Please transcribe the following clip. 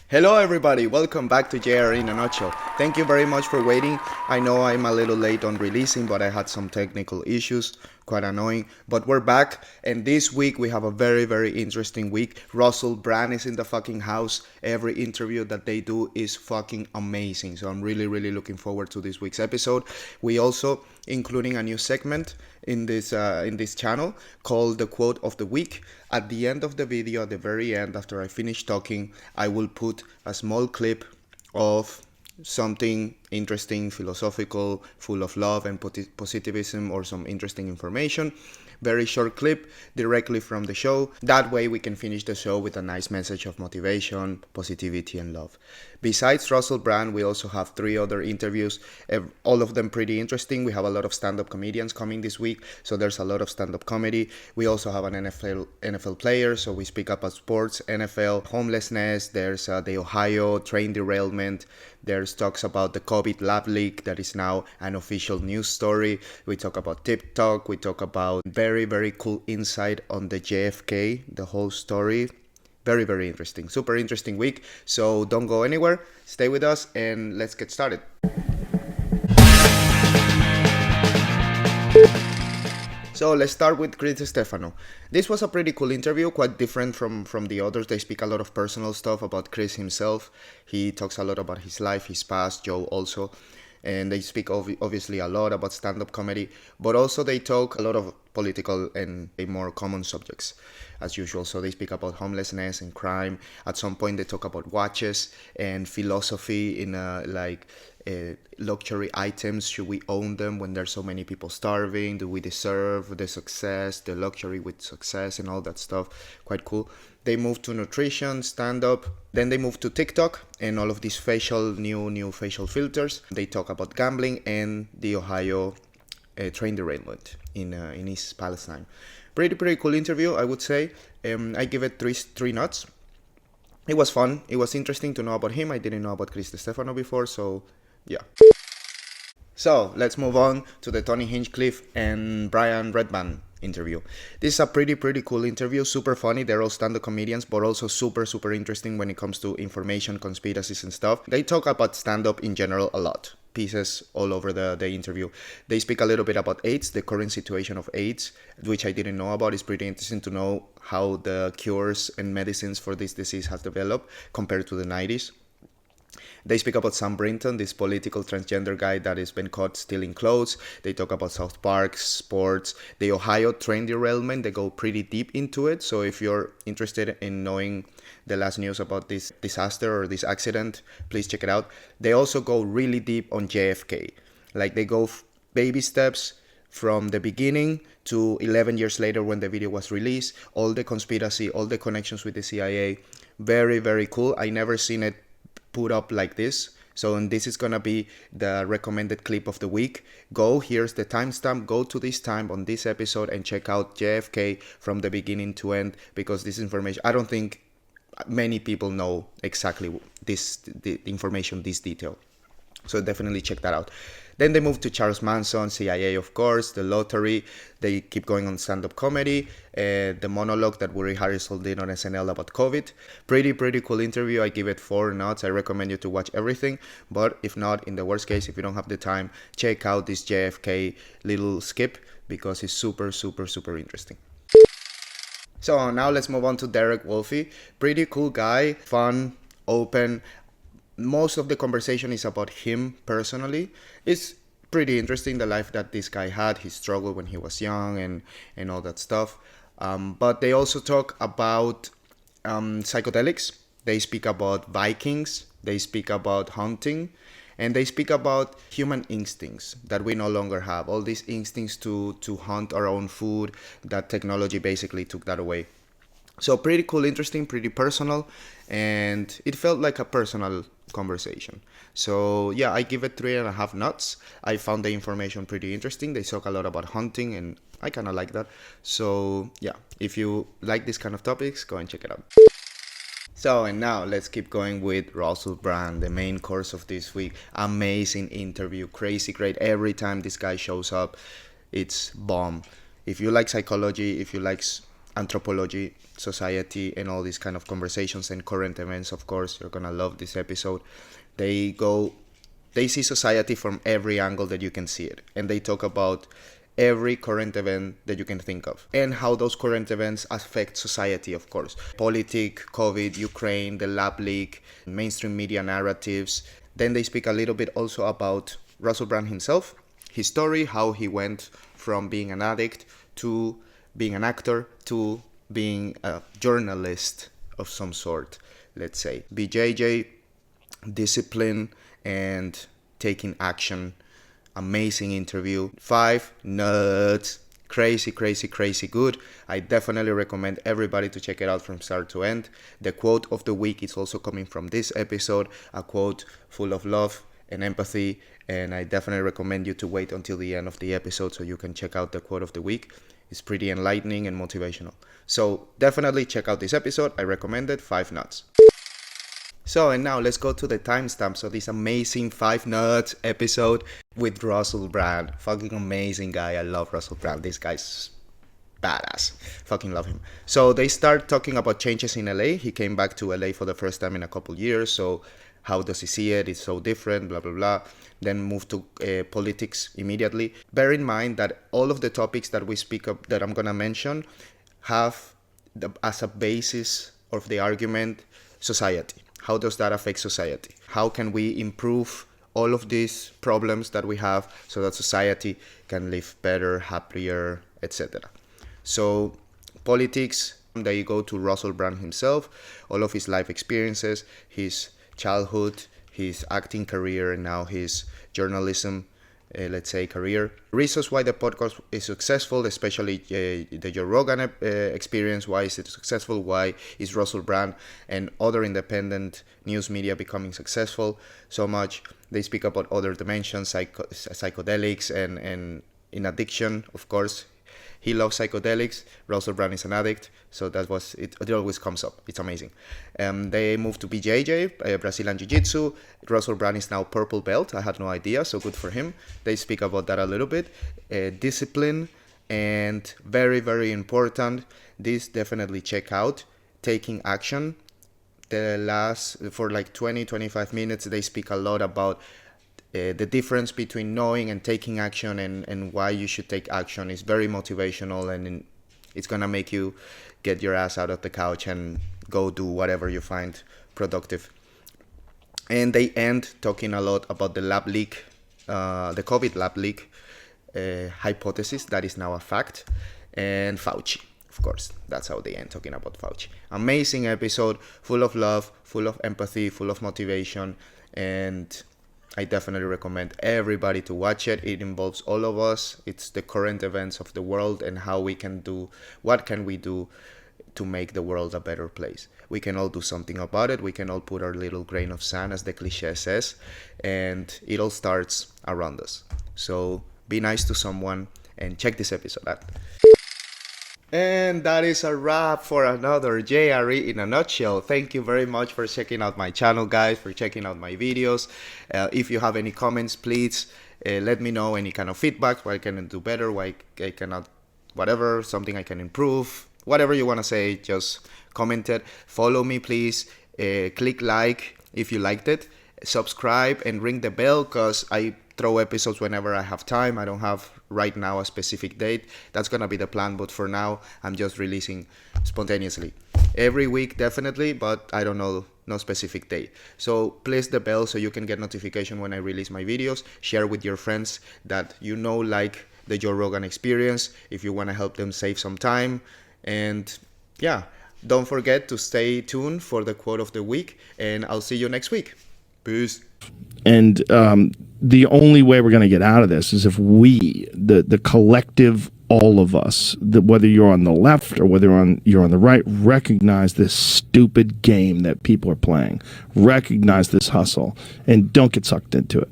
Hello everybody, welcome back to JRE in a nutshell. Thank you very much for waiting. I know I'm a little late on releasing, but I had some technical issues, quite annoying. But we're back, and this week we have a very interesting week. Russell Brand is in the fucking house. Every interview that they do is fucking amazing. So I'm really looking forward to this week's episode. We also including a new segment in this channel called the quote of the week. At the end of the video, at the very end, after I finish talking, I will put a small clip of something interesting, philosophical, full of love and positivism, or some interesting information. Very short clip directly from the show. That way we can finish the show with a nice message of motivation, positivity and love. Besides Russell Brand, we also have 3 other interviews, all of them pretty interesting. We have a lot of stand-up comedians coming this week, so there's a lot of stand-up comedy. We also have an NFL player, so we speak about sports, NFL, homelessness, there's the Ohio train derailment, there's talks about the COVID lab leak that is now an official news story. We talk about TikTok, we talk about very cool insight on the JFK, the whole story. Very interesting, super interesting week. So don't go anywhere, stay with us and let's get started. So let's start with Chris Distefano. This was a pretty cool interview, quite different from the others. They speak a lot of personal stuff about Chris himself. He talks a lot about his life, his past, Joe also. And they speak obviously a lot about stand-up comedy, but also they talk a lot of political and more common subjects as usual. So they speak about homelessness and crime. At some point they talk about watches and philosophy in luxury items. Should we own them when there's so many people starving? Do we deserve the success, the luxury with success and all that stuff? Quite cool. They move to nutrition, stand-up. Then they move to TikTok and all of these new facial filters. They talk about gambling and the Ohio train derailment in East Palestine. Pretty cool interview, I would say. I give it three nuts. It was fun. It was interesting to know about him. I didn't know about Chris Distefano before, so yeah. So let's move on to the Tony Hinchgliffe and Brian Redban interview. This is a pretty cool interview, super funny. They're all stand-up comedians, but also super interesting when it comes to information, conspiracies and stuff. They talk about stand-up in general a lot. Pieces all over the interview. They speak a little bit about AIDS, the current situation of AIDS, which I didn't know about. It's pretty interesting to know how the cures and medicines for this disease has developed compared to the 90s. They speak about Sam Brinton, this political transgender guy that has been caught stealing clothes. They talk about South Park, sports, the Ohio train derailment. They go pretty deep into it. So if you're interested in knowing the last news about this disaster or this accident, please check it out. They also go really deep on JFK. Like they go baby steps from the beginning to 11 years later when the video was released. All the conspiracy, all the connections with the CIA. Very cool. I never seen it put up like this. So and this is gonna be the recommended clip of the week. Here's the timestamp, go to this time on this episode and check out JFK from the beginning to end, because this information, I don't think many people know exactly the information, this detail. So definitely check that out. Then they move to Charles Manson, CIA, of course, the lottery. They keep going on stand-up comedy, the monologue that Woody Harrelson did on SNL about COVID. Pretty cool interview. I give it 4 nuts. I recommend you to watch everything. But if not, in the worst case, if you don't have the time, check out this JFK little skip because it's super interesting. So now let's move on to Derek Wolfe. Pretty cool guy, fun, open. Most of the conversation is about him personally. It's pretty interesting, the life that this guy had, his struggle when he was young and all that stuff. But they also talk about psychedelics. They speak about Vikings. They speak about hunting. And they speak about human instincts that we no longer have. All these instincts to hunt our own food, that technology basically took that away. So pretty cool, interesting, pretty personal, and it felt like a personal conversation. So yeah, I give it 3.5 nuts. I found the information pretty interesting. They talk a lot about hunting and I kind of like that. So yeah, if you like this kind of topics, go and check it out. So and now let's keep going with Russell Brand, the main course of this week. Amazing interview, crazy great. Every time this guy shows up, it's bomb. If you like psychology, if you like anthropology, society, and all these kind of conversations and current events. Of course, you're gonna love this episode. They see society from every angle that you can see it, and they talk about every current event that you can think of and how those current events affect society, of course. Politics, COVID, Ukraine, the lab leak, mainstream media narratives. Then they speak a little bit also about Russell Brand himself, his story, how he went from being an addict to being an actor to being a journalist of some sort, let's say. BJJ, discipline, and taking action. Amazing interview. 5 nuts. Crazy good. I definitely recommend everybody to check it out from start to end. The quote of the week is also coming from this episode, a quote full of love and empathy, and I definitely recommend you to wait until the end of the episode so you can check out the quote of the week. It's pretty enlightening and motivational. So definitely check out this episode. I recommend it. 5 nuts. So, and now let's go to the timestamp. So this amazing 5 nuts episode with Russell Brand. Fucking amazing guy. I love Russell Brand. This guy's badass. Fucking love him. So they start talking about changes in LA. He came back to LA for the first time in a couple years. So how does he see it? It's so different, blah, blah, blah. Then move to politics immediately. Bear in mind that all of the topics that we speak of, that I'm going to mention, have as a basis of the argument, society. How does that affect society? How can we improve all of these problems that we have so that society can live better, happier, etc. So politics, there you go to Russell Brand himself, all of his life experiences, his childhood, his acting career, and now his journalism, let's say, career. Reasons why the podcast is successful, especially the Joe Rogan experience. Why is it successful? Why is Russell Brand and other independent news media becoming successful so much? They speak about other dimensions, psychedelics, and in addiction, of course. He loves psychedelics. Russell Brand is an addict, so that was it. It always comes up. It's amazing. They moved to BJJ, Brazilian Jiu-Jitsu. Russell Brand is now purple belt. I had no idea, so good for him. They speak about that a little bit. Discipline, and very, very important. This definitely check out. Taking action. For like 20-25 minutes, they speak a lot about the difference between knowing and taking action, and why you should take action. Is very motivational, and it's gonna make you get your ass out of the couch and go do whatever you find productive. And they end talking a lot about the lab leak, the COVID lab leak hypothesis that is now a fact, and Fauci. Of course, that's how they end, talking about Fauci. Amazing episode, full of love, full of empathy, full of motivation, and I definitely recommend everybody to watch it. It involves all of us. It's the current events of the world and how we can do, what can we do to make the world a better place. We can all do something about it. We can all put our little grain of sand, as the cliche says, and it all starts around us. So be nice to someone and check this episode out. And that is a wrap for another JRE in a nutshell. Thank you very much for checking out my channel, guys, for checking out my videos. If you have any comments, please let me know, any kind of feedback, what I can do better, why I cannot, whatever, something I can improve, whatever you want to say, just comment it. Follow me, please. Click like if you liked it. Subscribe and ring the bell, because I throw episodes whenever I have time. I don't have right now a specific date. That's gonna be the plan, but for now I'm just releasing spontaneously every week, definitely, but I don't know, no specific date. So please the bell so you can get notification when I release my videos. Share with your friends that you know like the Joe Rogan experience, if you want to help them save some time. And yeah, don't forget to stay tuned for the quote of the week, and I'll see you next week. Peace. And the only way we're going to get out of this is if we, the collective, all of us, whether you're on the left or whether you're on the right, recognize this stupid game that people are playing, recognize this hustle, and don't get sucked into it.